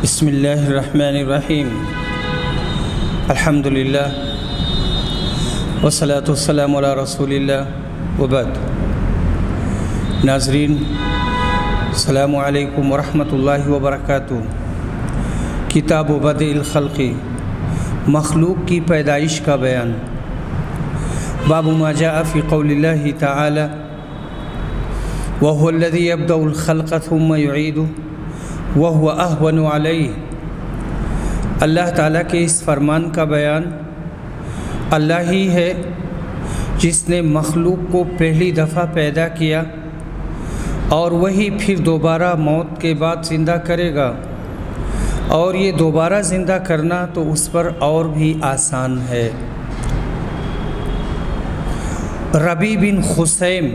بسم اللہ الرحمن الرحیم الحمدللہ والصلاة والسلام علی رسول اللہ وبعد۔ ناظرین السلام علیکم ورحمۃ اللہ وبرکاتہ۔ کتاب بدء الخلق، مخلوق کی پیدائش کا بیان۔ باب ما جاء فی قول اللہ تعالی وَهُوَ الَّذِي يَبْدَأُ الْخَلْقَ ثُمَّ يُعِيدُهُ وَهُوَ أَهْوَنُ عَلَيْهِ۔ اللہ تعالیٰ کے اس فرمان کا بیان اللہ ہی ہے جس نے مخلوق کو پہلی دفعہ پیدا کیا اور وہی پھر دوبارہ موت کے بعد زندہ کرے گا، اور یہ دوبارہ زندہ کرنا تو اس پر اور بھی آسان ہے۔ ربیع بن خثیم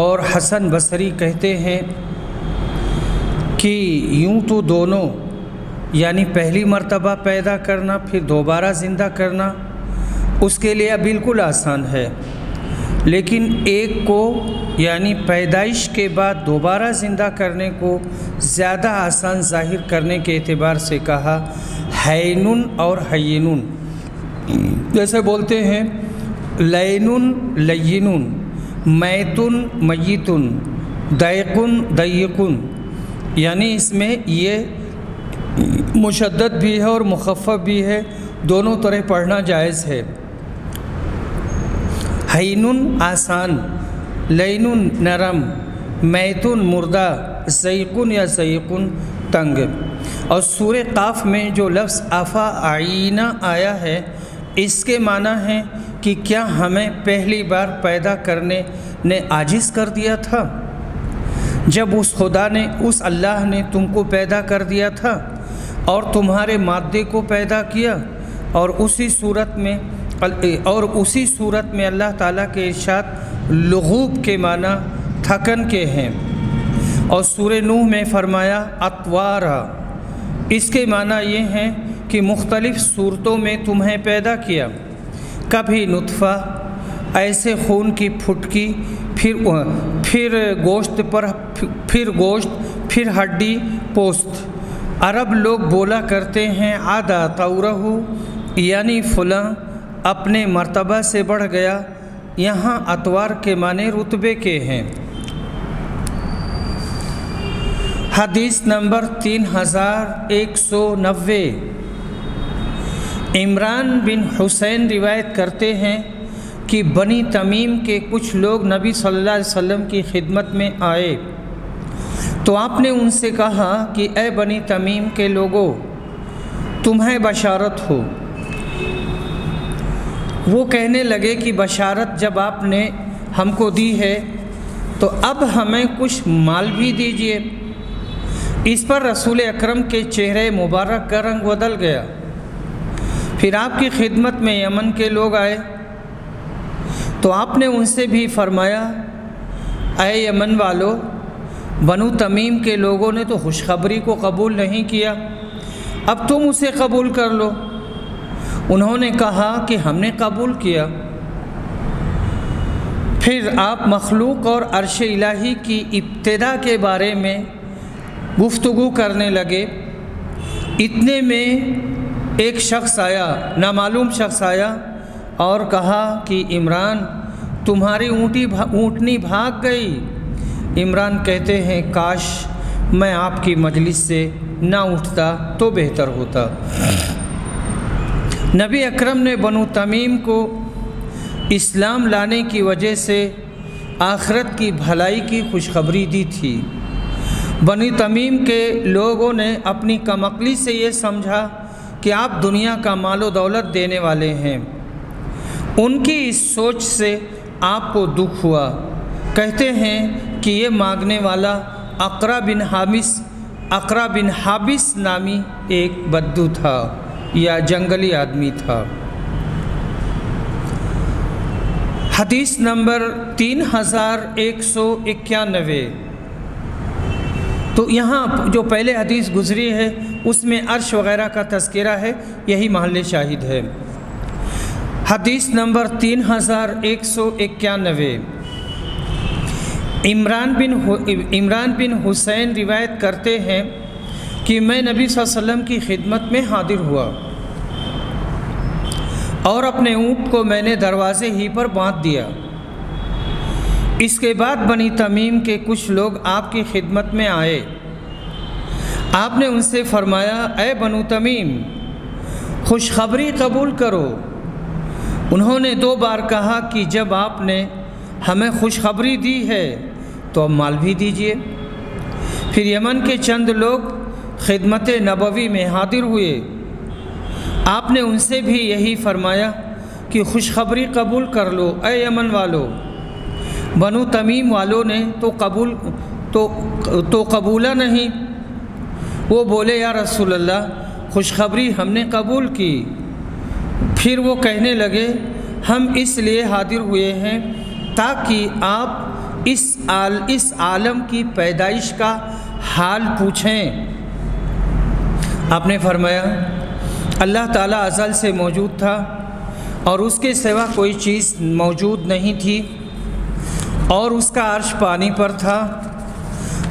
اور حسن بصری کہتے ہیں کہ یوں تو دونوں یعنی پہلی مرتبہ پیدا کرنا پھر دوبارہ زندہ کرنا اس کے لیے بالکل آسان ہے، لیکن ایک کو یعنی پیدائش کے بعد دوبارہ زندہ کرنے کو زیادہ آسان ظاہر کرنے کے اعتبار سے کہا ہینٌ اور حیّنٌ۔ جیسے بولتے ہیں لینٌ لینٌ، میتٌ میتٌ، ضیقٌ ضیقٌ، یعنی اس میں یہ مشدد بھی ہے اور مخفف بھی ہے، دونوں طرح پڑھنا جائز ہے۔ ہینٌ آسان، لینٌ نرم، میتٌ مردہ، ضیقٌ یا ضیقٌ تنگ۔ اور سورہ قاف میں جو لفظ افعینہ آیا ہے اس کے معنی ہے کہ کیا ہمیں پہلی بار پیدا کرنے نے عاجز کر دیا تھا؟ جب اس خدا نے، اس اللہ نے تم کو پیدا کر دیا تھا اور تمہارے مادے کو پیدا کیا، اور اسی صورت میں اللہ تعالیٰ کے ارشاد لغوب کے معنی تھکن کے ہیں، اور سورہ نوح میں فرمایا اطوارا، اس کے معنی یہ ہیں کہ مختلف صورتوں میں تمہیں پیدا کیا، کبھی نطفہ ایسے خون کی پھٹکی، پھر گوشت پر پھر گوشت، پھر ہڈی پوست۔ عرب لوگ بولا کرتے ہیں عادا طورہ، یعنی فلاں اپنے مرتبہ سے بڑھ گیا، یہاں اطوار کے معنی رتبے کے ہیں۔ حدیث نمبر 3190۔ عمران بن حسین روایت کرتے ہیں کہ بنی تمیم کے کچھ لوگ نبی صلی اللہ علیہ وسلم کی خدمت میں آئے تو آپ نے ان سے کہا کہ اے بنی تمیم کے لوگوں، تمہیں بشارت ہو۔ وہ کہنے لگے کہ بشارت جب آپ نے ہم کو دی ہے تو اب ہمیں کچھ مال بھی دیجئے۔ اس پر رسول اکرم کے چہرے مبارک کا رنگ بدل گیا۔ پھر آپ کی خدمت میں یمن کے لوگ آئے تو آپ نے ان سے بھی فرمایا اے یمن والو، بنو تمیم کے لوگوں نے تو خوشخبری کو قبول نہیں کیا، اب تم اسے قبول کر لو۔ انہوں نے کہا کہ ہم نے قبول کیا۔ پھر آپ مخلوق اور عرش الہی کی ابتدا کے بارے میں گفتگو کرنے لگے۔ اتنے میں ایک شخص آیا، نامعلوم شخص آیا اور کہا کہ عمران، تمہاری اونٹنی بھاگ گئی۔ عمران کہتے ہیں کاش میں آپ کی مجلس سے نہ اٹھتا تو بہتر ہوتا۔ نبی اکرم نے بنو تمیم کو اسلام لانے کی وجہ سے آخرت کی بھلائی کی خوشخبری دی تھی۔ بنو تمیم کے لوگوں نے اپنی کم عقلی سے یہ سمجھا کہ آپ دنیا کا مال و دولت دینے والے ہیں۔ ان کی اس سوچ سے آپ کو دکھ ہوا۔ کہتے ہیں کہ یہ مانگنے والا اقرا بن حابس نامی ایک بدو تھا یا جنگلی آدمی تھا۔ حدیث نمبر 3191۔ تو یہاں جو پہلے حدیث گزری ہے اس میں عرش وغیرہ کا تذکرہ ہے، یہی محل شاہد ہے۔ حدیث نمبر 3191۔ عمران بن حسین روایت کرتے ہیں کہ میں نبی صلی اللہ علیہ وسلم کی خدمت میں حاضر ہوا اور اپنے اونٹ کو میں نے دروازے ہی پر باندھ دیا۔ اس کے بعد بنی تمیم کے کچھ لوگ آپ کی خدمت میں آئے۔ آپ نے ان سے فرمایا، اے بنو تمیم، خوشخبری قبول کرو۔ انہوں نے 2 بار کہا کہ جب آپ نے ہمیں خوشخبری دی ہے تو اب مال بھی دیجیے۔ پھر یمن کے چند لوگ خدمت نبوی میں حاضر ہوئے۔ آپ نے ان سے بھی یہی فرمایا کہ خوشخبری قبول کر لو اے یمن والو۔ بنو تمیم والوں نے تو قبولہ نہیں۔ وہ بولے، یا رسول اللہ، خوشخبری ہم نے قبول کی۔ پھر وہ کہنے لگے، ہم اس لیے حاضر ہوئے ہیں تاکہ آپ اس عالم کی پیدائش کا حال پوچھیں۔ آپ نے فرمایا، اللہ تعالیٰ ازل سے موجود تھا اور اس کے سوا کوئی چیز موجود نہیں تھی، اور اس کا عرش پانی پر تھا۔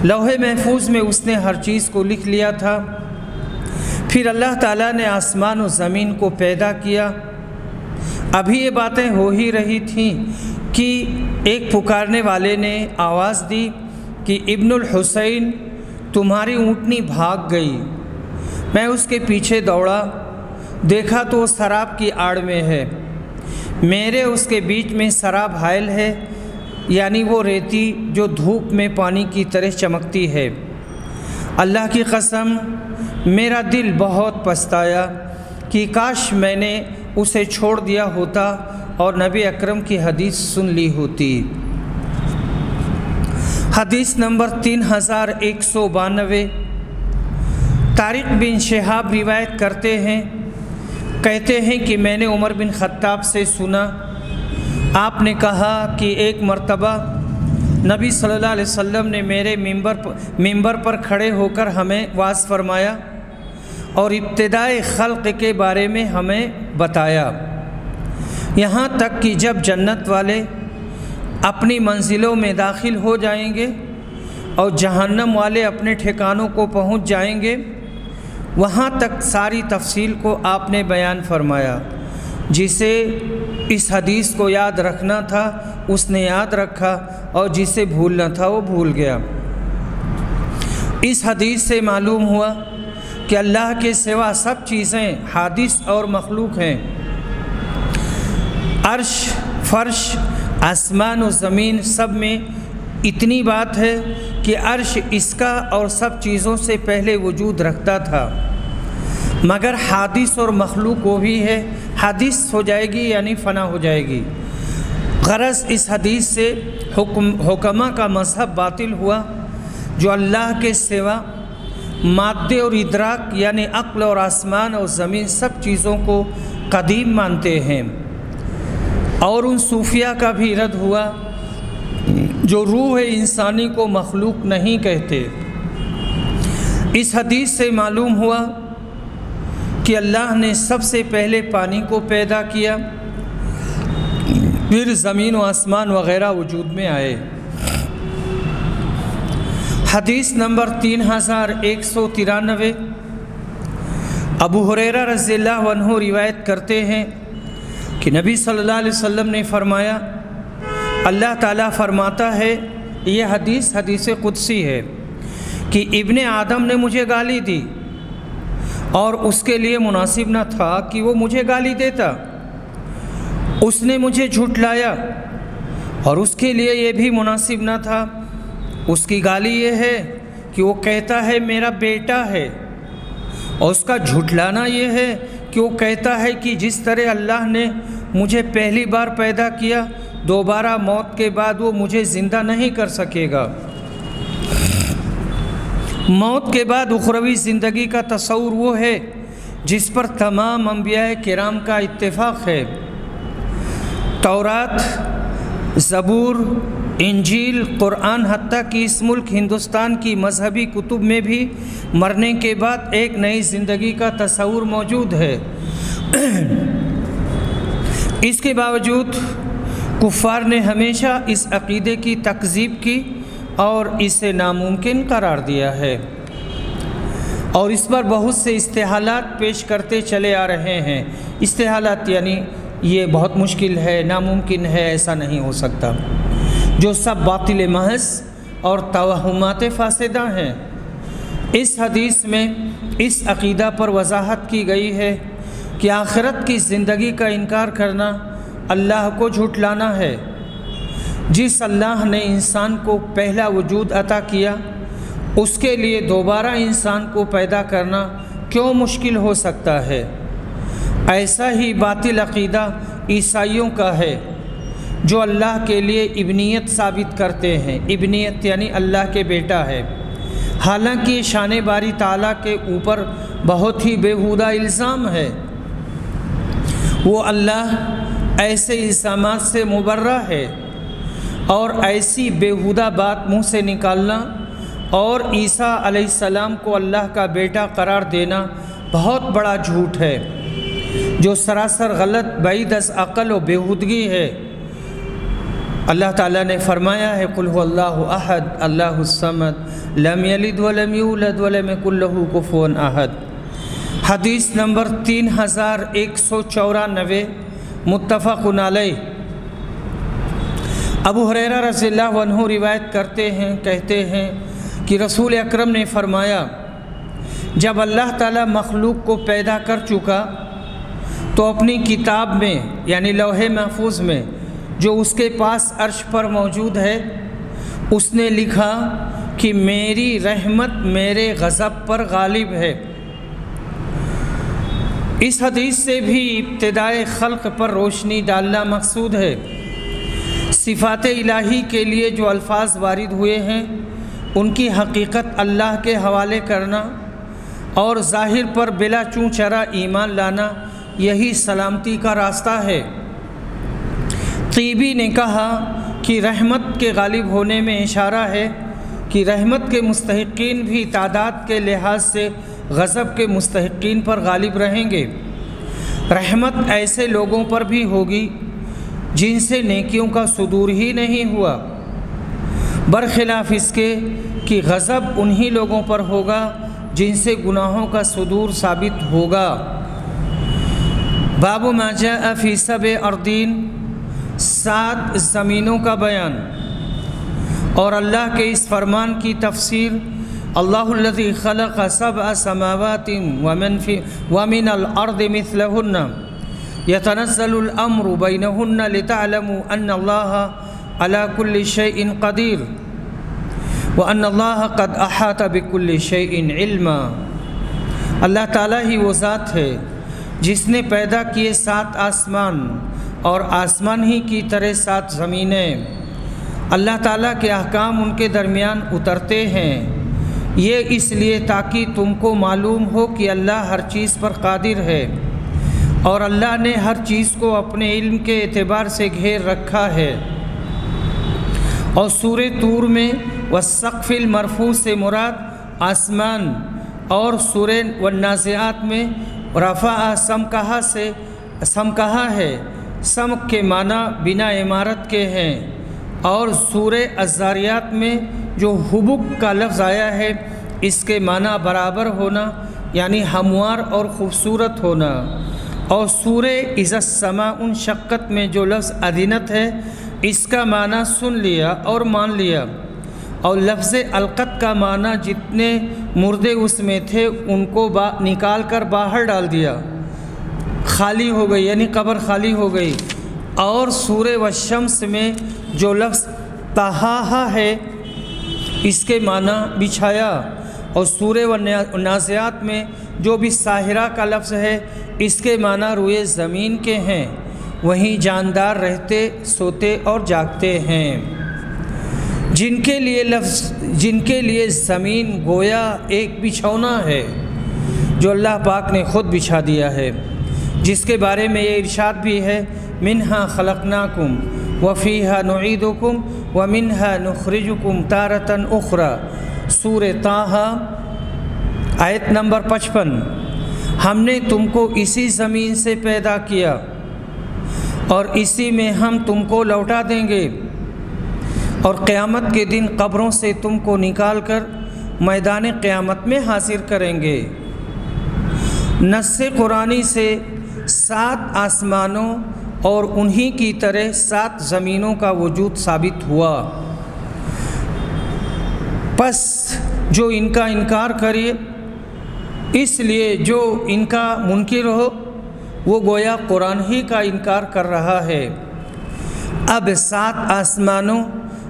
لوح محفوظ میں اس نے ہر چیز کو لکھ لیا تھا۔ پھر اللہ تعالیٰ نے آسمان و زمین کو پیدا کیا۔ ابھی یہ باتیں ہو ہی رہی تھیں کہ ایک پکارنے والے نے آواز دی کہ ابن الحسین، تمہاری اونٹنی بھاگ گئی۔ میں اس کے پیچھے دوڑا، دیکھا تو وہ سراب کی آڑ میں ہے۔ میرے اس کے بیچ میں سراب حائل ہے، یعنی وہ ریتی جو دھوپ میں پانی کی طرح چمکتی ہے۔ اللہ کی قسم، میرا دل بہت پچھتایا کہ کاش میں نے اسے چھوڑ دیا ہوتا اور نبی اکرم کی حدیث سن لی ہوتی۔ حدیث نمبر 3192۔ طارق بن شہاب روایت کہتے ہیں کہ میں نے عمر بن خطاب سے سنا، آپ نے کہا کہ ایک مرتبہ نبی صلی اللہ علیہ وسلم نے میرے ممبر پر کھڑے ہو کر ہمیں واعظ فرمایا اور ابتدائے خلق کے بارے میں ہمیں بتایا، یہاں تک کہ جب جنت والے اپنی منزلوں میں داخل ہو جائیں گے اور جہنم والے اپنے ٹھکانوں کو پہنچ جائیں گے، وہاں تک ساری تفصیل کو آپ نے بیان فرمایا۔ جسے اس حدیث کو یاد رکھنا تھا اس نے یاد رکھا، اور جسے بھولنا تھا وہ بھول گیا۔ اس حدیث سے معلوم ہوا کہ اللہ کے سوا سب چیزیں حادث اور مخلوق ہیں۔ عرش، فرش، آسمان و زمین سب میں اتنی بات ہے کہ عرش اس کا اور سب چیزوں سے پہلے وجود رکھتا تھا، مگر حادث اور مخلوق وہ بھی ہے، حادث ہو جائے گی یعنی فنا ہو جائے گی۔ غرض اس حدیث سے حکماء کا مذہب باطل ہوا جو اللہ کے سوا مادے اور ادراک یعنی عقل اور آسمان اور زمین سب چیزوں کو قدیم مانتے ہیں، اور ان صوفیہ کا بھی رد ہوا جو روح انسانی کو مخلوق نہیں کہتے۔ اس حدیث سے معلوم ہوا کہ اللہ نے سب سے پہلے پانی کو پیدا کیا، پھر زمین و آسمان وغیرہ وجود میں آئے۔ حدیث نمبر 3193۔ ابو ہریرہ رضی اللہ عنہ روایت کرتے ہیں کہ نبی صلی اللہ علیہ وسلم نے فرمایا، اللہ تعالیٰ فرماتا ہے، یہ حدیث قدسی ہے، کہ ابن آدم نے مجھے گالی دی اور اس کے لیے مناسب نہ تھا کہ وہ مجھے گالی دیتا، اس نے مجھے جھٹلایا اور اس کے لیے یہ بھی مناسب نہ تھا۔ اس کی گالی یہ ہے کہ وہ کہتا ہے میرا بیٹا ہے، اور اس کا جھٹلانا یہ ہے کہ وہ کہتا ہے کہ جس طرح اللہ نے مجھے پہلی بار پیدا کیا، دوبارہ موت کے بعد وہ مجھے زندہ نہیں کر سکے گا۔ موت کے بعد اخروی زندگی کا تصور وہ ہے جس پر تمام انبیاء کرام کا اتفاق ہے۔ تورات، زبور، انجیل، قرآن، حتیٰ کہ اس ملک ہندوستان کی مذہبی کتب میں بھی مرنے کے بعد ایک نئی زندگی کا تصور موجود ہے۔ اس کے باوجود کفار نے ہمیشہ اس عقیدے کی تکذیب کی اور اسے ناممکن قرار دیا ہے۔ اور اس پر بہت سے استحالات پیش کرتے چلے آ رہے ہیں۔ استحالات یعنی یہ بہت مشکل ہے، ناممکن ہے، ایسا نہیں ہو سکتا، جو سب باطل محض اور توہمات فاسدہ ہیں۔ اس حدیث میں اس عقیدہ پر وضاحت کی گئی ہے کہ آخرت کی زندگی کا انکار کرنا اللہ کو جھٹلانا ہے۔ جس اللہ نے انسان کو پہلا وجود عطا کیا، اس کے لیے دوبارہ انسان کو پیدا کرنا کیوں مشکل ہو سکتا ہے؟ ایسا ہی باطل عقیدہ عیسائیوں کا ہے، جو اللہ کے لیے ابنیت ثابت کرتے ہیں۔ ابنیت یعنی اللہ کے بیٹا ہے، حالانکہ شان باری تعالیٰ کے اوپر بہت ہی بیہودہ الزام ہے۔ وہ اللہ ایسے الزامات سے مبرہ ہے، اور ایسی بیہودہ بات منہ سے نکالنا اور عیسیٰ علیہ السلام کو اللہ کا بیٹا قرار دینا بہت بڑا جھوٹ ہے، جو سراسر غلط، بعید از عقل و بیہودگی ہے۔ اللہ تعالیٰ نے فرمایا ہے قل هو اللہ احد اللہ الصمد لم یلد ولم یولد ولم یکن لہ کفوا احد۔ حدیث نمبر 3194 متفق علیہ۔ ابو ہریرہ رضی اللہ عنہ روایت کرتے ہیں، کہتے ہیں کہ رسول اکرم نے فرمایا جب اللہ تعالیٰ مخلوق کو پیدا کر چکا تو اپنی کتاب میں یعنی لوح محفوظ میں جو اس کے پاس عرش پر موجود ہے، اس نے لکھا کہ میری رحمت میرے غضب پر غالب ہے۔ اس حدیث سے بھی ابتدائے خلق پر روشنی ڈالنا مقصود ہے۔ صفات الہی کے لیے جو الفاظ وارد ہوئے ہیں، ان کی حقیقت اللہ کے حوالے کرنا اور ظاہر پر بلا چوں چرا ایمان لانا، یہی سلامتی کا راستہ ہے۔ طیبی نے کہا کہ رحمت کے غالب ہونے میں اشارہ ہے کہ رحمت کے مستحقین بھی تعداد کے لحاظ سے غضب کے مستحقین پر غالب رہیں گے۔ رحمت ایسے لوگوں پر بھی ہوگی جن سے نیکیوں کا صدور ہی نہیں ہوا، برخلاف اس کے کہ غضب انہی لوگوں پر ہوگا جن سے گناہوں کا صدور ثابت ہوگا۔ باب ما جاء فی سبع اراضین، 7 زمینوں کا بیان اور اللہ کے اس فرمان کی تفسیر۔ اللہ الذی خلق 7 سماوات ومن الارض مثلہن یتنزل الامر بینہن لتعلموا ان اللہ علی کل شیء قدیر وان اللہ قد احاط بکل شیء علما۔ اللہ تعالیٰ ہی وہ ذات ہے جس نے پیدا کیے 7 آسمان اور آسمان ہی کی طرح 7 زمینیں۔ اللہ تعالیٰ کے احکام ان کے درمیان اترتے ہیں، یہ اس لیے تاکہ تم کو معلوم ہو کہ اللہ ہر چیز پر قادر ہے، اور اللہ نے ہر چیز کو اپنے علم کے اعتبار سے گھیر رکھا ہے۔ اور سورہ طور میں والسقف المرفوع سے مراد آسمان، اور سورہ والنازعات میں رفع سمکہا سے سمکہا ہے۔ سمک کے معنی بنا عمارت کے ہیں، اور سورہ الذاریات میں جو حبک کا لفظ آیا ہے، اس کے معنی برابر ہونا یعنی ہموار اور خوبصورت ہونا۔ اور سورہ اذا السماء انشقت میں جو لفظ اذنت ہے، اس کا معنی سن لیا اور مان لیا، اور لفظ القت کا معنی جتنے مردے اس میں تھے ان کو نکال کر باہر ڈال دیا، خالی ہو گئی یعنی قبر خالی ہو گئی۔ اور سورہ والشمس میں جو لفظ طہاہا ہے، اس کے معنی بچھایا، اور سورہ والنازعات میں جو بھی ساہرہ کا لفظ ہے، اس کے معنی روئے زمین کے ہیں، وہیں جاندار رہتے سوتے اور جاگتے ہیں۔ جن کے لیے زمین گویا ایک بچھونا ہے جو اللہ پاک نے خود بچھا دیا ہے، جس کے بارے میں یہ ارشاد بھی ہے منہا خلقناکم وفیہا نعیدکم ومنہا نخرجکم تارۃ اخری۔ سورہ طٰہٰ آیت نمبر 55۔ ہم نے تم کو اسی زمین سے پیدا کیا اور اسی میں ہم تم کو لوٹا دیں گے، اور قیامت کے دن قبروں سے تم کو نکال کر میدان قیامت میں حاصل کریں گے۔ نص قرآنی سے 7 آسمانوں اور انہی کی طرح 7 زمینوں کا وجود ثابت ہوا۔ پس جو ان کا انکار کرے، اس لیے جو ان کا منکر ہو وہ گویا قرآن ہی کا انکار کر رہا ہے۔ اب 7 آسمانوں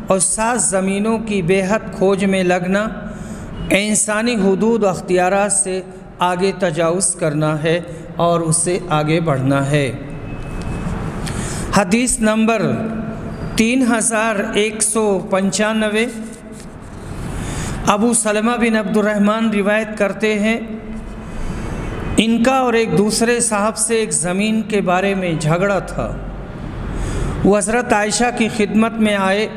اور 7 زمینوں کی بے حد کھوج میں لگنا انسانی حدود و اختیارات سے آگے تجاوز کرنا ہے اور اس سے آگے بڑھنا ہے۔ حدیث نمبر 3195 ابو سلمہ بن عبد الرحمن روایت کرتے ہیں، ان کا اور ایک دوسرے صاحب سے ایک زمین کے بارے میں جھگڑا تھا۔ وہ حضرت عائشہ کی خدمت میں آئے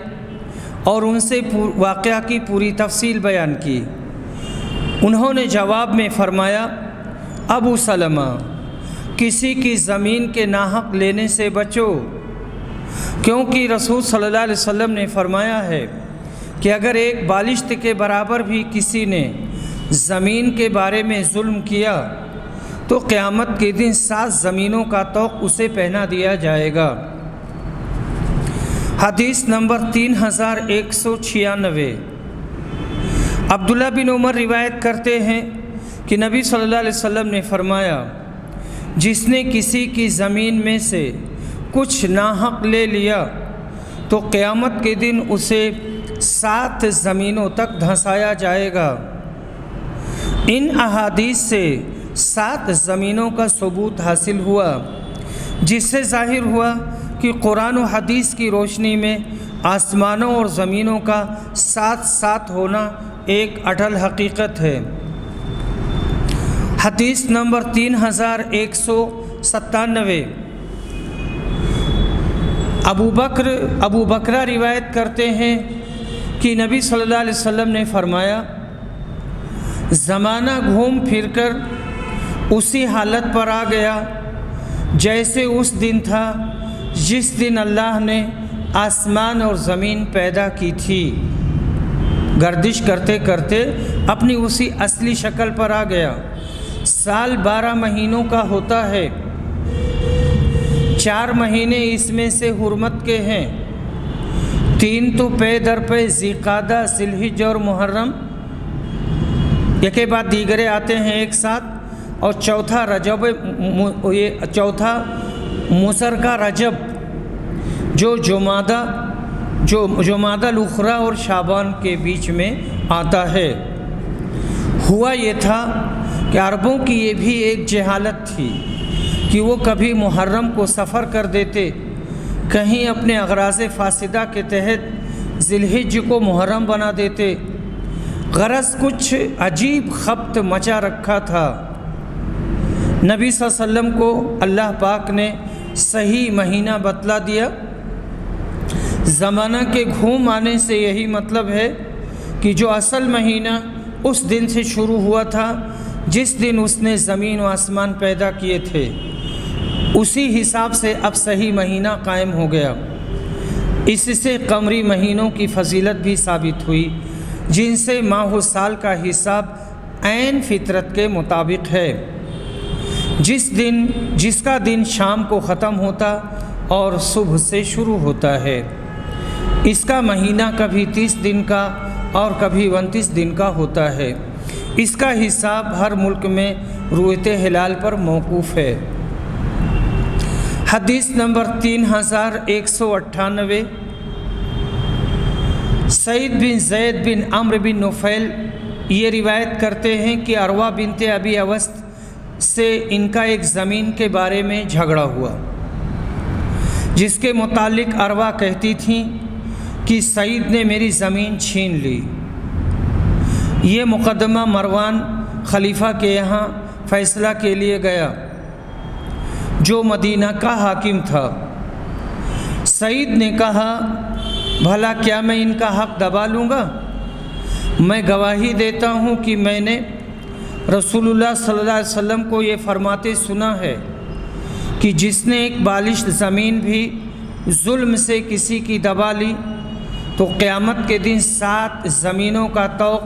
اور ان سے واقعہ کی پوری تفصیل بیان کی۔ انہوں نے جواب میں فرمایا، ابو سلمہ، کسی کی زمین کے ناحق لینے سے بچو، کیونکہ رسول صلی اللہ علیہ وسلم نے فرمایا ہے کہ اگر ایک بالشت کے برابر بھی کسی نے زمین کے بارے میں ظلم کیا تو قیامت کے دن 7 زمینوں کا طوق اسے پہنا دیا جائے گا۔ حدیث نمبر 3196 عبداللہ بن عمر روایت کرتے ہیں کہ نبی صلی اللہ علیہ وسلم نے فرمایا، جس نے کسی کی زمین میں سے کچھ ناحق لے لیا تو قیامت کے دن اسے 7 زمینوں تک دھنسایا جائے گا۔ ان احادیث سے 7 زمینوں کا ثبوت حاصل ہوا، جس سے ظاہر ہوا کہ قرآن و حدیث کی روشنی میں آسمانوں اور زمینوں کا ساتھ ساتھ ہونا ایک اٹل حقیقت ہے۔ حدیث نمبر 3197 ابو بکرہ روایت کرتے ہیں کہ نبی صلی اللہ علیہ وسلم نے فرمایا، زمانہ گھوم پھر کر اسی حالت پر آ گیا جیسے اس دن تھا جس دن اللہ نے آسمان اور زمین پیدا کی تھی۔ گردش کرتے کرتے اپنی اسی اصلی شکل پر آ گیا۔ سال 12 مہینوں کا ہوتا ہے، 4 مہینے اس میں سے حرمت کے ہیں، 3 تو پے در پے ذیقعدہ، ذوالحجہ اور محرم یکے بعد دیگرے آتے ہیں ایک ساتھ، اور چوتھا مسرکہ رجب جو جمادی الاخری اور شعبان کے بیچ میں آتا ہے۔ ہوا یہ تھا کہ عربوں کی یہ بھی ایک جہالت تھی کہ وہ کبھی محرم کو سفر کر دیتے، کہیں اپنے اغراض فاسدہ کے تحت ذوالحجہ کو محرم بنا دیتے۔ غرض کچھ عجیب خبط مچا رکھا تھا۔ نبی صلی اللہ علیہ وسلم کو اللہ پاک نے صحیح مہینہ بتلا دیا۔ زمانہ کے گھوم آنے سے یہی مطلب ہے کہ جو اصل مہینہ اس دن سے شروع ہوا تھا جس دن اس نے زمین و آسمان پیدا کیے تھے، اسی حساب سے اب صحیح مہینہ قائم ہو گیا۔ اس سے قمری مہینوں کی فضیلت بھی ثابت ہوئی، جن سے ماہ و سال کا حساب عین فطرت کے مطابق ہے، جس کا دن شام کو ختم ہوتا اور صبح سے شروع ہوتا ہے۔ اس کا مہینہ کبھی 30 دن کا اور کبھی 29 دن کا ہوتا ہے۔ اس کا حساب ہر ملک میں رویت ہلال پر موقوف ہے۔ حدیث نمبر 3198 سعید بن زید بن عمرو بن نفیل یہ روایت کرتے ہیں کہ عروہ بنت ابی اوست سے ان کا ایک زمین کے بارے میں جھگڑا ہوا، جس کے متعلق عروہ کہتی تھیں کہ سعید نے میری زمین چھین لی۔ یہ مقدمہ مروان خلیفہ کے یہاں فیصلہ کے لیے گیا، جو مدینہ کا حاکم تھا۔ سعید نے کہا، بھلا کیا میں ان کا حق دبا لوں گا؟ میں گواہی دیتا ہوں کہ میں نے رسول اللہ صلی اللہ علیہ وسلم کو یہ فرماتے سنا ہے کہ جس نے ایک بالشت زمین بھی ظلم سے کسی کی دبا لی تو قیامت کے دن 7 زمینوں کا طوق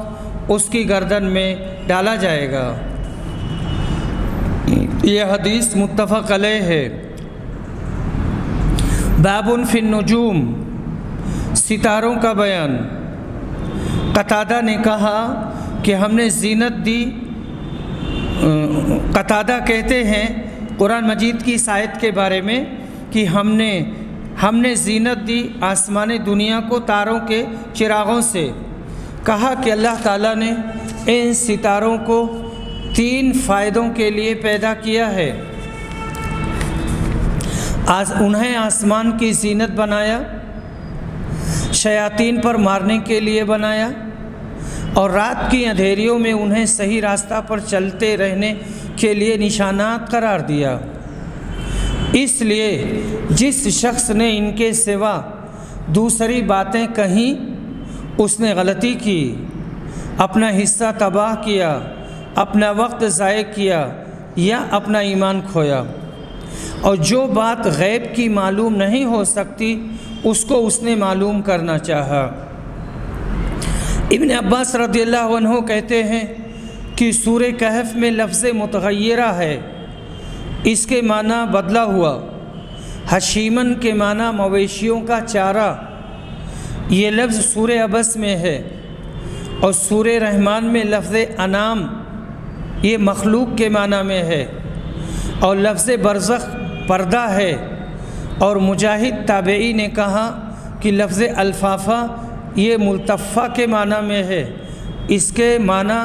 اس کی گردن میں ڈالا جائے گا۔ یہ حدیث متفق علیہ ہے۔ باب فی النجوم، ستاروں کا بیان۔ قتادہ نے کہا کہ ہم نے زینت دی، قتادہ کہتے ہیں قرآن مجید کی اس آیت کے بارے میں کہ ہم نے زینت دی آسمان دنیا کو تاروں کے چراغوں سے۔ کہا کہ اللہ تعالیٰ نے ان ستاروں کو 3 فائدوں کے لیے پیدا کیا ہے۔ انہیں آسمان کی زینت بنایا، شیاطین پر مارنے کے لیے بنایا، اور رات کی اندھیریوں میں انہیں صحیح راستہ پر چلتے رہنے کے لیے نشانات قرار دیا۔ اس لیے جس شخص نے ان کے سوا دوسری باتیں کہیں اس نے غلطی کی، اپنا حصہ تباہ کیا، اپنا وقت ضائع کیا یا اپنا ایمان کھویا۔ اور جو بات غیب کی معلوم نہیں ہو سکتی اس کو اس نے معلوم کرنا چاہا۔ ابن عباس رضی اللہ عنہ کہتے ہیں کہ سورہ کہف میں لفظ متغیرہ ہے، اس کے معنی بدلا ہوا۔ حشیمن کے معنی مویشیوں کا چارہ، یہ لفظ سورہ عبس میں ہے، اور سورہ رحمان میں لفظ انعام یہ مخلوق کے معنی میں ہے، اور لفظ برزخ پردہ ہے۔ اور مجاہد تابعی نے کہا کہ لفظ الفافہ یہ ملتفہ کے معنی میں ہے، اس کے معنی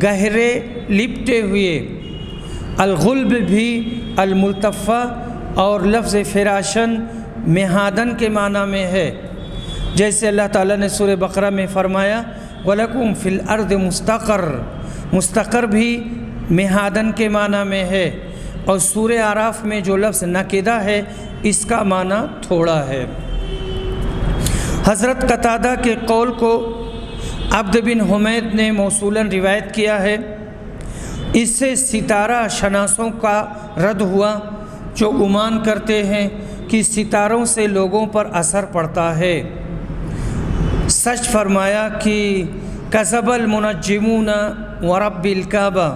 گہرے لپٹے ہوئے۔ الغلب بھی الملتفہ اور لفظ فراشن مہادن کے معنی میں ہے، جیسے اللہ تعالیٰ نے سورہ بقرہ میں فرمایا وَلَكُمْ فِي الْأَرْضِ مُسْتَقَرٌ، مستقر بھی مہادن کے معنی میں ہے، اور سورہ اعراف میں جو لفظ نکدہ ہے اس کا معنی تھوڑا ہے۔ حضرت قتادہ کے قول کو عبد بن حمید نے موصولاً روایت کیا ہے۔ اس سے ستارہ شناسوں کا رد ہوا جو گمان کرتے ہیں کہ ستاروں سے لوگوں پر اثر پڑتا ہے۔ سچ فرمایا کہ کذب المنجمون ورب الکعبہ،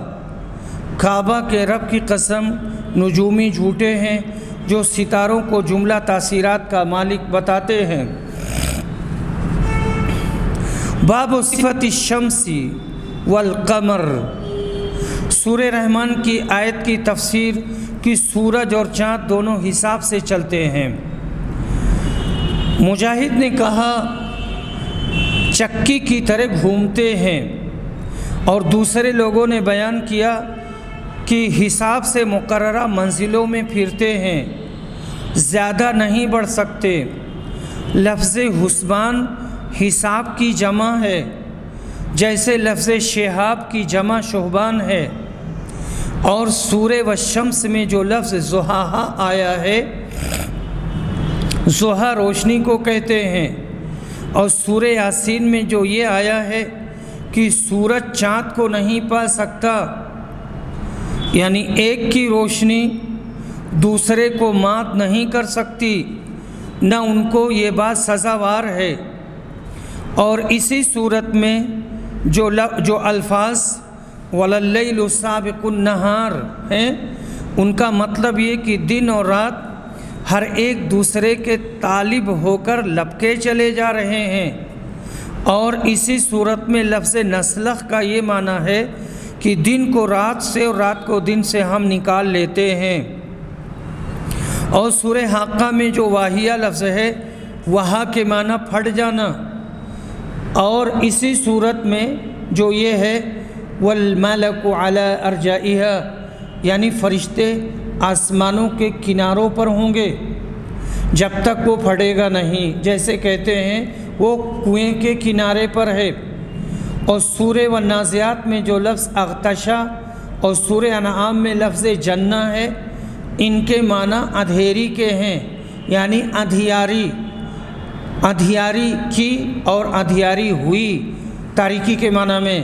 کعبہ کے رب کی قسم نجومی جھوٹے ہیں جو ستاروں کو جملہ تاثیرات کا مالک بتاتے ہیں۔ باب صفت الشمس والقمر، سورہ رحمان کی آیت کی تفسیر کہ سورج اور چاند دونوں حساب سے چلتے ہیں۔ مجاہد نے کہا چکی کی طرح گھومتے ہیں، اور دوسرے لوگوں نے بیان کیا کہ حساب سے مقررہ منزلوں میں پھرتے ہیں، زیادہ نہیں بڑھ سکتے۔ لفظ حسبان حساب کی جمع ہے، جیسے لفظ شہاب کی جمع شہبان ہے۔ اور سورہ والشمس میں جو لفظ ضحیٰ آیا ہے، ضحیٰ روشنی کو کہتے ہیں، اور سورہ یاسین میں جو یہ آیا ہے کہ سورج چاند کو نہیں پا سکتا، یعنی ایک کی روشنی دوسرے کو مات نہیں کر سکتی، نہ ان کو یہ بات سزاوار ہے۔ اور اسی صورت میں جو الفاظ وَلَلَّيْلُ سَابِقُ النَّهَارِ ہیں، ان کا مطلب یہ کہ دن اور رات ہر ایک دوسرے کے طالب ہو کر لپکے چلے جا رہے ہیں۔ اور اسی صورت میں لفظ نسلخ کا یہ معنی ہے کہ دن کو رات سے اور رات کو دن سے ہم نکال لیتے ہیں۔ اور سورہ حاقہ میں جو واہیہ لفظ ہے، وہا کے معنی پھٹ جانا، اور اسی صورت میں جو یہ ہے وَالْمَلَكُ عَلَىٰ أَرْجَائِهَا، یعنی فرشتے آسمانوں کے کناروں پر ہوں گے جب تک وہ پھٹے گا نہیں، جیسے کہتے ہیں وہ کنویں کے کنارے پر ہے۔ اور سورہ والنازعات میں جو لفظ اغتشا اور سورہ انعام میں لفظ جنہ ہے، ان کے معنی اندھیری کے ہیں، یعنی اندھیاری کی اور اندھیاری ہوئی، تاریکی کے معنی میں۔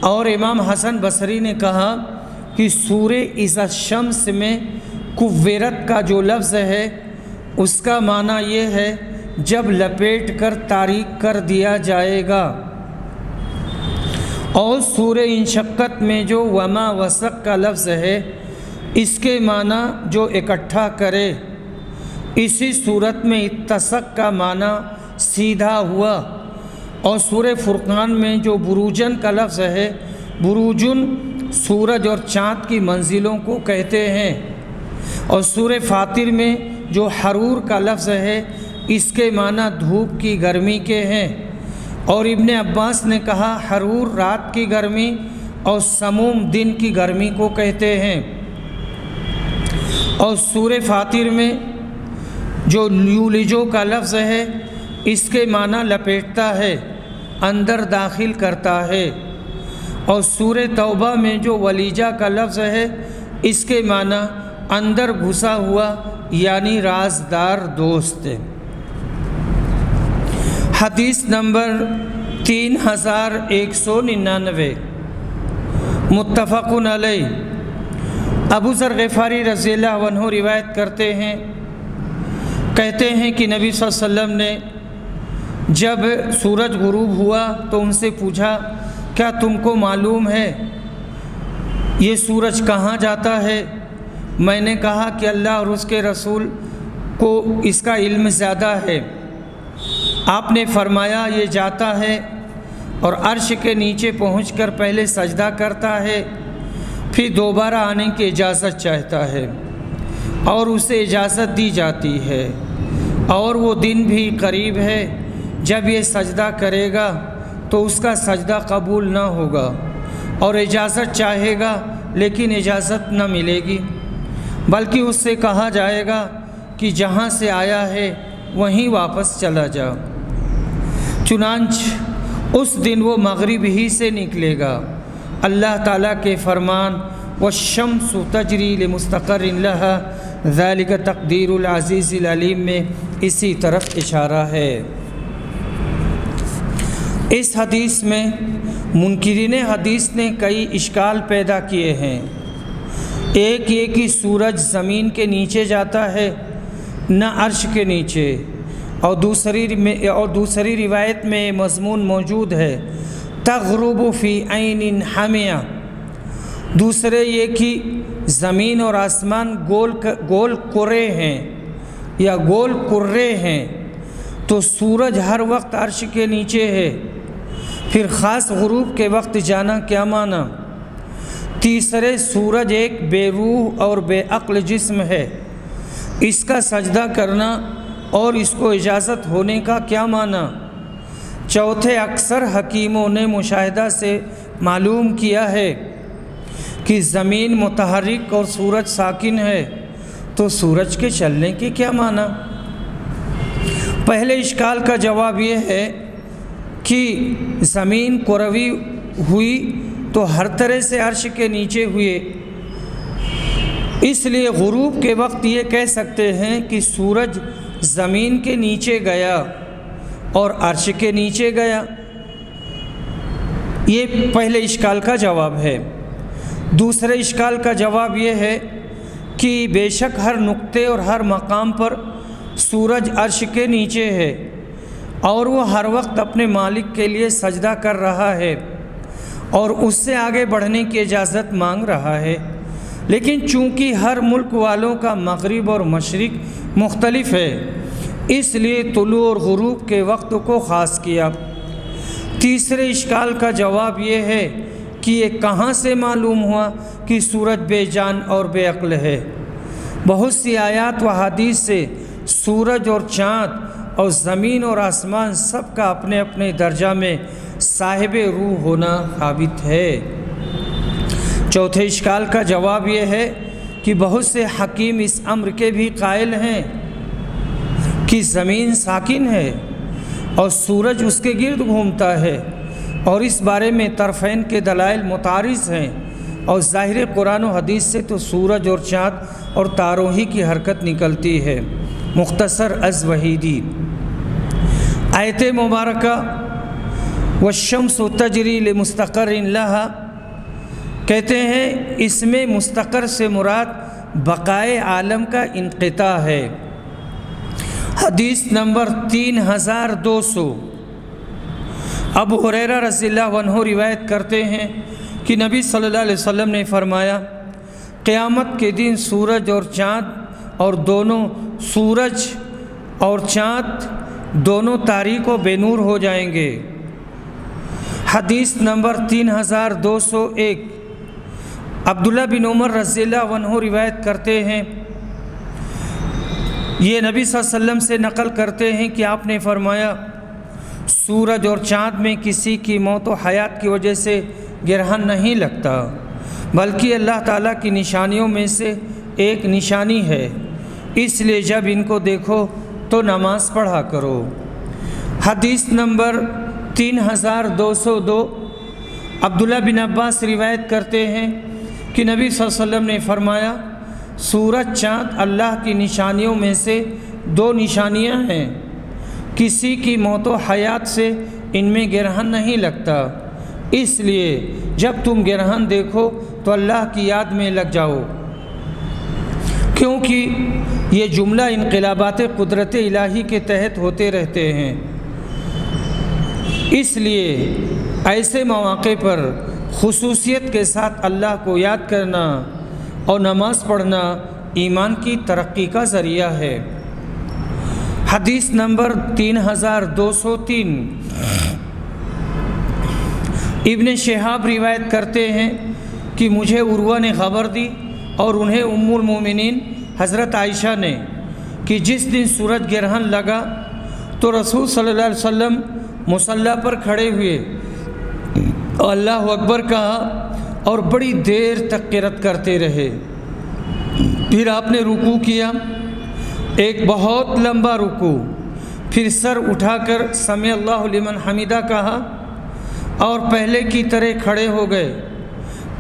اور امام حسن بصری نے کہا کہ سورہ اذا الشمس میں کوّرت کا جو لفظ ہے اس کا معنی یہ ہے جب لپیٹ کر تاریک کر دیا جائے گا۔ اور سورہ انشقت میں جو وما وسق کا لفظ ہے اس کے معنی جو اکٹھا کرے، اسی صورت میں اتسق کا معنی سیدھا ہوا۔ اور سورہ فرقان میں جو بروجن کا لفظ ہے، بروجن سورج اور چاند کی منزلوں کو کہتے ہیں۔ اور سورہ فاطر میں جو حرور کا لفظ ہے اس کے معنی دھوپ کی گرمی کے ہیں۔ اور ابن عباس نے کہا حرور رات کی گرمی اور سموم دن کی گرمی کو کہتے ہیں۔ اور سورہ فاطر میں جو یولجو کا لفظ ہے اس کے معنی لپیٹتا ہے، اندر داخل کرتا ہے۔ اور سورہ توبہ میں جو ولیجہ کا لفظ ہے اس کے معنی اندر گھسا ہوا یعنی رازدار دوست۔ حدیث نمبر 3199 متفق علیہ۔ ابو ذر غفاری رضی اللہ عنہ روایت کرتے ہیں، کہتے ہیں کہ نبی صلی اللہ علیہ وسلم نے جب سورج غروب ہوا تو ان سے پوچھا کیا تم کو معلوم ہے یہ سورج کہاں جاتا ہے؟ میں نے کہا کہ اللہ اور اس کے رسول کو اس کا علم زیادہ ہے۔ آپ نے فرمایا یہ جاتا ہے اور عرش کے نیچے پہنچ کر پہلے سجدہ کرتا ہے، پھر دوبارہ آنے کی اجازت چاہتا ہے اور اسے اجازت دی جاتی ہے، اور وہ دن بھی قریب ہے جب یہ سجدہ کرے گا تو اس کا سجدہ قبول نہ ہوگا، اور اجازت چاہے گا لیکن اجازت نہ ملے گی، بلکہ اس سے کہا جائے گا کہ جہاں سے آیا ہے وہیں واپس چلا جا۔ چنانچہ اس دن وہ مغرب ہی سے نکلے گا۔ اللہ تعالیٰ کے فرمان والشمس تجری لمستقر لها ذلك تقدیر العزیز العلیم میں اسی طرف اشارہ ہے۔ اس حدیث میں منکرین حدیث نے کئی اشکال پیدا کیے ہیں۔ ایک یہ کہ سورج زمین کے نیچے جاتا ہے نہ عرش کے نیچے، اور دوسری روایت میں مضمون موجود ہے تغرب فی عین حامیہ۔ دوسرے یہ کہ زمین اور آسمان گول کرے ہیں یا گول کرے ہیں، تو سورج ہر وقت عرش کے نیچے ہے، پھر خاص غروب کے وقت جانا کیا معنی؟ تیسرے سورج ایک بے روح اور بے عقل جسم ہے، اس کا سجدہ کرنا اور اس کو اجازت ہونے کا کیا معنی؟ چوتھے اکثر حکیموں نے مشاہدہ سے معلوم کیا ہے کہ زمین متحرک اور سورج ساکن ہے، تو سورج کے چلنے کے کیا معنی؟ پہلے اشکال کا جواب یہ ہے کہ زمین کروی ہوئی تو ہر طرح سے عرش کے نیچے ہوئے، اس لیے غروب کے وقت یہ کہہ سکتے ہیں کہ سورج زمین کے نیچے گیا اور عرش کے نیچے گیا۔ یہ پہلے اشکال کا جواب ہے۔ دوسرے اشکال کا جواب یہ ہے کہ بے شک ہر نقطے اور ہر مقام پر سورج عرش کے نیچے ہے اور وہ ہر وقت اپنے مالک کے لیے سجدہ کر رہا ہے اور اس سے آگے بڑھنے کی اجازت مانگ رہا ہے، لیکن چونکہ ہر ملک والوں کا مغرب اور مشرق مختلف ہے اس لیے طلوع اور غروب کے وقت کو خاص کیا۔ تیسرے اشکال کا جواب یہ ہے کہ یہ کہاں سے معلوم ہوا کہ سورج بے جان اور بے عقل ہے؟ بہت سی آیات و حدیث سے سورج اور چاند اور زمین اور آسمان سب کا اپنے اپنے درجہ میں صاحب روح ہونا ثابت ہے۔ چوتھے اشکال کا جواب یہ ہے کہ بہت سے حکیم اس امر کے بھی قائل ہیں کہ زمین ساکن ہے اور سورج اس کے گرد گھومتا ہے، اور اس بارے میں طرفین کے دلائل متعارض ہیں، اور ظاہر قرآن و حدیث سے تو سورج اور چاند اور تاروں ہی کی حرکت نکلتی ہے۔ مختصر از وحیدی آیت مبارکہ والشمس تجری لمستقر لها کہتے ہیں اس میں مستقر سے مراد بقائے عالم کا انقطاع ہے۔ حدیث نمبر 3200 ابو ہریرہ رضی اللہ عنہ روایت کرتے ہیں کہ نبی صلی اللہ علیہ وسلم نے فرمایا قیامت کے دن سورج اور چاند دونوں تاریک و بے نور ہو جائیں گے۔ حدیث نمبر 3201 عبداللہ بن عمر رضی اللہ عنہ روایت کرتے ہیں، یہ نبی صلی اللہ علیہ وسلم سے نقل کرتے ہیں کہ آپ نے فرمایا سورج اور چاند میں کسی کی موت و حیات کی وجہ سے گرہن نہیں لگتا، بلکہ اللہ تعالیٰ کی نشانیوں میں سے ایک نشانی ہے، اس لیے جب ان کو دیکھو تو نماز پڑھا کرو۔ حدیث نمبر 3202 عبداللہ بن عباس روایت کرتے ہیں کہ نبی صلی اللہ علیہ وسلم نے فرمایا سورج چاند اللہ کی نشانیوں میں سے 2 نشانیاں ہیں، کسی کی موت و حیات سے ان میں گرہن نہیں لگتا، اس لیے جب تم گرہن دیکھو تو اللہ کی یاد میں لگ جاؤ، کیونکہ یہ جملہ انقلابات قدرت الہی کے تحت ہوتے رہتے ہیں، اس لیے ایسے مواقع پر خصوصیت کے ساتھ اللہ کو یاد کرنا اور نماز پڑھنا ایمان کی ترقی کا ذریعہ ہے۔ حدیث نمبر 3203 ابن شہاب روایت کرتے ہیں کہ مجھے عروہ نے خبر دی اور انہیں ام المومنین حضرت عائشہ نے کہ جس دن سورج گرہن لگا تو رسول صلی اللہ علیہ وسلم مصلی پر کھڑے ہوئے اور اللہ اکبر کہا اور بڑی دیر تک قرات کرتے رہے، پھر آپ نے رکوع کیا، ایک بہت لمبا رکوع، پھر سر اٹھا کر سمع اللہ لمن حمیدہ کہا اور پہلے کی طرح کھڑے ہو گئے۔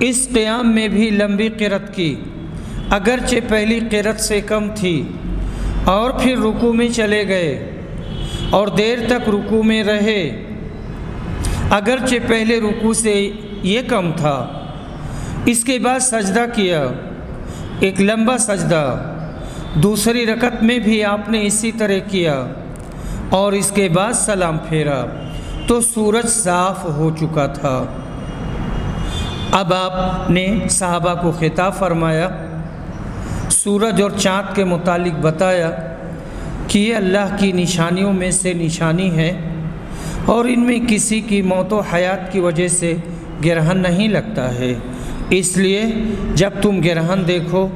اس قیام میں بھی لمبی قرات کی، اگرچہ پہلی قرات سے کم تھی، اور پھر رکوع میں چلے گئے اور دیر تک رکوع میں رہے، اگرچہ پہلے رکوع سے یہ کم تھا۔ اس کے بعد سجدہ کیا، ایک لمبا سجدہ، دوسری رکعت میں بھی آپ نے اسی طرح کیا اور اس کے بعد سلام پھیرا تو سورج صاف ہو چکا تھا۔ اب آپ نے صحابہ کو خطاب فرمایا، سورج اور چاند کے متعلق بتایا کہ یہ اللہ کی نشانیوں میں سے نشانی ہے اور ان میں کسی کی موت و حیات کی وجہ سے گرہن نہیں لگتا ہے، اس لیے جب تم گرہن دیکھو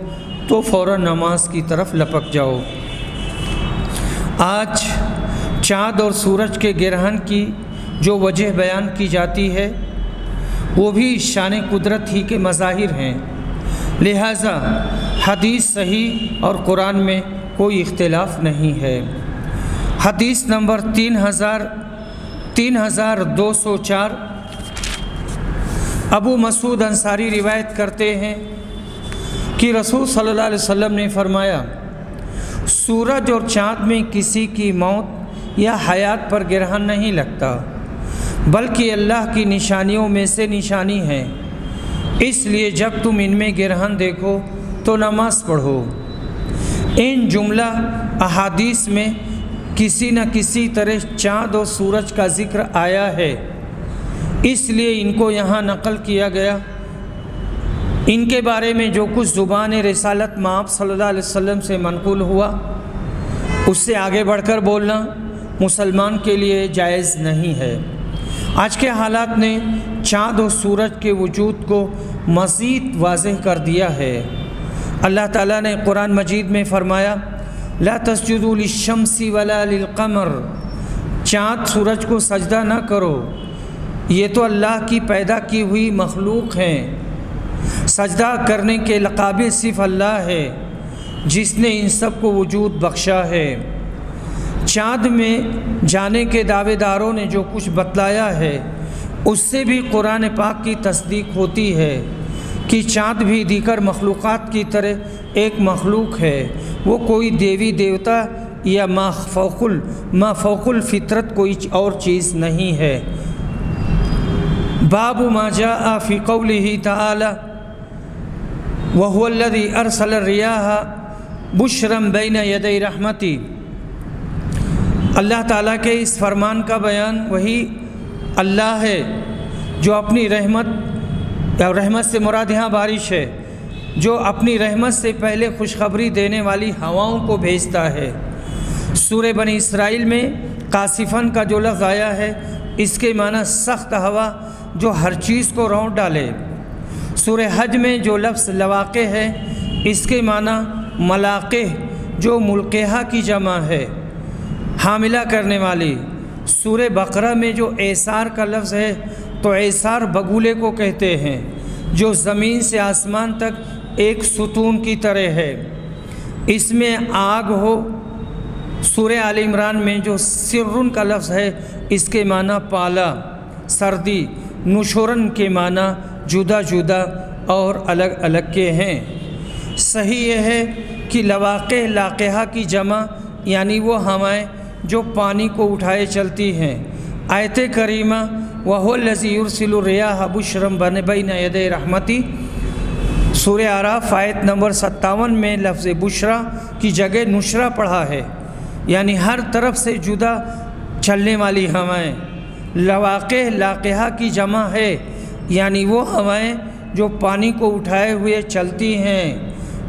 تو فوراً نماز کی طرف لپک جاؤ۔ آج چاند اور سورج کے گرہن کی جو وجہ بیان کی جاتی ہے وہ بھی شان قدرت ہی کے مظاہر ہیں، لہٰذا حدیث صحیح اور قرآن میں کوئی اختلاف نہیں ہے۔ حدیث نمبر 3204 ابو مسعود انصاری روایت کرتے ہیں کہ رسول صلی اللہ علیہ وسلم نے فرمایا سورج اور چاند میں کسی کی موت یا حیات پر گرہن نہیں لگتا، بلکہ اللہ کی نشانیوں میں سے نشانی ہے، اس لیے جب تم ان میں گرہن دیکھو تو نماز پڑھو۔ ان جملہ احادیث میں کسی نہ کسی طرح چاند اور سورج کا ذکر آیا ہے، اس لیے ان کو یہاں نقل کیا گیا۔ ان کے بارے میں جو کچھ زبان رسالت مآب صلی اللہ علیہ وسلم سے منقول ہوا اس سے آگے بڑھ کر بولنا مسلمان کے لیے جائز نہیں ہے۔ آج کے حالات نے چاند اور سورج کے وجود کو مزید واضح کر دیا ہے۔ اللہ تعالیٰ نے قرآن مجید میں فرمایا لا تسجدوا للشمس ولا للقمر، چاند سورج کو سجدہ نہ کرو، یہ تو اللہ کی پیدا کی ہوئی مخلوق ہیں، سجدہ کرنے کے قابل صرف اللہ ہے جس نے ان سب کو وجود بخشا ہے۔ چاند میں جانے کے دعوے داروں نے جو کچھ بتلایا ہے اس سے بھی قرآن پاک کی تصدیق ہوتی ہے کہ چاند بھی دیگر مخلوقات کی طرح ایک مخلوق ہے، وہ کوئی دیوی دیوتا یا ما فوق الفطرت کوئی اور چیز نہیں ہے۔ باب ما جاء فی قولہ تعالی وَهُوَ الَّذِي أَرْسَلَ الرِّيَاحَ بُشْرًا بَيْنَ يَدَيْ رَحْمَتِهِ، اللہ تعالیٰ کے اس فرمان کا بیان وہی اللہ ہے جو اپنی رحمت، یا رحمت سے مراد یہاں بارش ہے، جو اپنی رحمت سے پہلے خوشخبری دینے والی ہواؤں کو بھیجتا ہے۔ سورہ بنی اسرائیل میں قاصفاً کا جو لفظ آیا ہے اس کے معنی سخت ہوا جو ہر چیز کو رونٹ ڈالے۔ سورہ حج میں جو لفظ لواقع ہے اس کے معنی ملاقع جو ملقحہ کی جمع ہے، حاملہ کرنے والی۔ سورہ بقرہ میں جو اعصار کا لفظ ہے تو اعصار بگولے کو کہتے ہیں جو زمین سے آسمان تک ایک ستون کی طرح ہے، اس میں آگ ہو۔ سورہ آل عمران میں جو سرن کا لفظ ہے اس کے معنی پالا، سردی۔ نشورن کے معنی جدا جدا اور الگ الگ کے ہیں۔ صحیح یہ ہے کہ لواقع لاقحہ کی جمع یعنی وہ ہوائیں جو پانی کو اٹھائے چلتی ہیں۔ آیت کریمہ وَهُوَ الَّذِي يُرْسِلُ الرِّيَاحَ بُشْرًا بَيْنَ يَدَيْ رَحْمَتِهِ، سورہ اعراف آیت نمبر 57 میں لفظ بشرا کی جگہ نشرہ پڑھا ہے، یعنی ہر طرف سے جدا چلنے والی ہوائیں۔ لواقع لاقحہ کی جمع ہے یعنی وہ ہوائیں جو پانی کو اٹھائے ہوئے چلتی ہیں،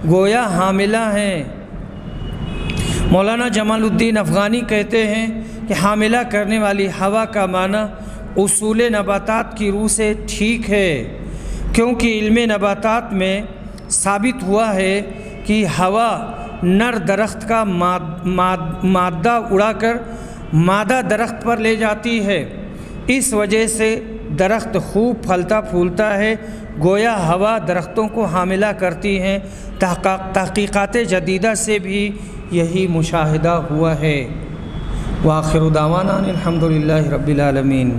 گویا حاملہ ہیں۔ مولانا جمال الدین افغانی کہتے ہیں کہ حاملہ کرنے والی ہوا کا معنی اصول نباتات کی روح سے ٹھیک ہے، کیونکہ علم نباتات میں ثابت ہوا ہے کہ ہوا نر درخت کا مادہ اڑا کر مادہ درخت پر لے جاتی ہے، اس وجہ سے درخت خوب پھلتا پھولتا ہے، گویا ہوا درختوں کو حاملہ کرتی ہیں۔ تحقیقات جدیدہ سے بھی یہی مشاہدہ ہوا ہے۔ وآخر دعوانا الحمدللہ رب العالمین۔